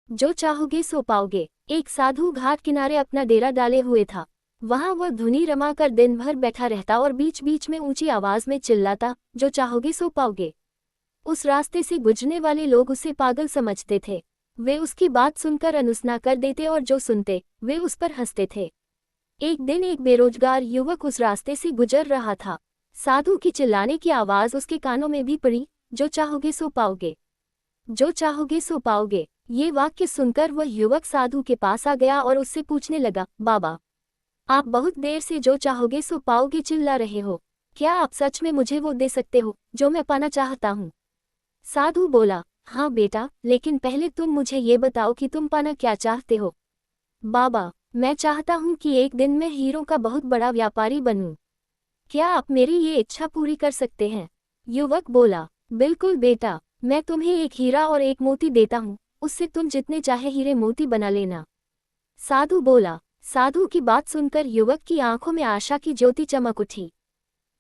जो चाहोगे सो पाओगे। एक साधु घाट किनारे अपना डेरा डाले हुए था। वहां वह धुनी रमाकर दिन भर बैठा रहता और बीच बीच में ऊंची आवाज में चिल्लाता, जो चाहोगे सो पाओगे। उस रास्ते से गुजरने वाले लोग उसे पागल समझते थे। वे उसकी बात सुनकर अनसुना कर देते और जो सुनते वे उस पर हंसते थे। एक दिन एक बेरोजगार युवक उस रास्ते से गुजर रहा था। साधु की चिल्लाने की आवाज उसके कानों में भी पड़ी, जो चाहोगे सो पाओगे, जो चाहोगे सो पाओगे। ये वाक्य सुनकर वह युवक साधु के पास आ गया और उससे पूछने लगा, बाबा, आप बहुत देर से जो चाहोगे सो पाओगे चिल्ला रहे हो। क्या आप सच में मुझे वो दे सकते हो जो मैं पाना चाहता हूँ? साधु बोला, हाँ बेटा, लेकिन पहले तुम मुझे ये बताओ कि तुम पाना क्या चाहते हो। बाबा, मैं चाहता हूँ कि एक दिन मैं हीरों का बहुत बड़ा व्यापारी बनूं। क्या आप मेरी ये इच्छा पूरी कर सकते हैं? युवक बोला, बिल्कुल बेटा, मैं तुम्हें एक हीरा और एक मोती देता हूँ, उससे तुम जितने चाहे हीरे मोती बना लेना। साधु बोला। साधु की बात सुनकर युवक की आंखों में आशा की ज्योति चमक उठी।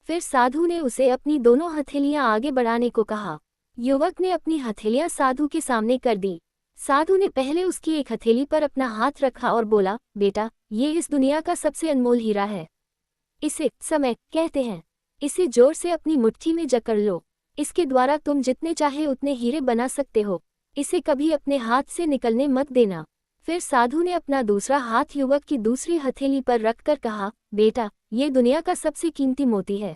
फिर साधु ने उसे अपनी दोनों हथेलियां आगे बढ़ाने को कहा। युवक ने अपनी हथेलियां साधु के सामने कर दी। साधु ने पहले उसकी एक हथेली पर अपना हाथ रखा और बोला, बेटा, ये इस दुनिया का सबसे अनमोल हीरा है। इसे समय कहते हैं। इसे जोर से अपनी मुट्ठी में जकड़ लो। इसके द्वारा तुम जितने चाहे उतने हीरे बना सकते हो। इसे कभी अपने हाथ से निकलने मत देना। फिर साधु ने अपना दूसरा हाथ युवक की दूसरी हथेली पर रखकर कहा, बेटा, ये दुनिया का सबसे कीमती मोती है।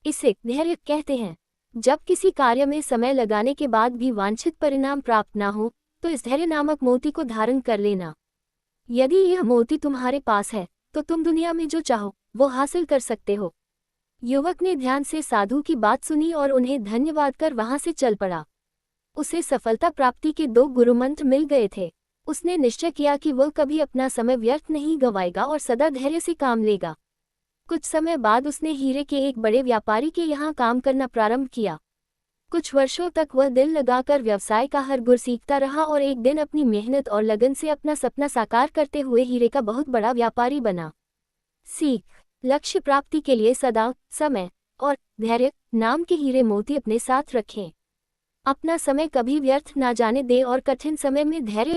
इसे धैर्य कहते हैं। जब किसी कार्य में समय लगाने के बाद भी वांछित परिणाम प्राप्त न हो, तो इस धैर्य नामक मोती को धारण कर लेना। यदि यह मोती तुम्हारे पास है, तो तुम दुनिया में जो चाहो वो हासिल कर सकते हो। युवक ने ध्यान से साधु की बात सुनी और उन्हें धन्यवाद कर वहां से चल पड़ा। उसे सफलता प्राप्ति के 2 गुरुमंत्र मिल गए थे। उसने निश्चय किया कि वह कभी अपना समय व्यर्थ नहीं गंवाएगा और सदा धैर्य से काम लेगा। कुछ समय बाद उसने हीरे के एक बड़े व्यापारी के यहाँ काम करना प्रारंभ किया। कुछ वर्षों तक वह दिल लगाकर व्यवसाय का हर गुर सीखता रहा और एक दिन अपनी मेहनत और लगन से अपना सपना साकार करते हुए हीरे का बहुत बड़ा व्यापारी बना। सीख: लक्ष्य प्राप्ति के लिए सदा समय और धैर्य नाम के हीरे मोती अपने साथ रखें। अपना समय कभी व्यर्थ ना जाने दें और कठिन समय में धैर्य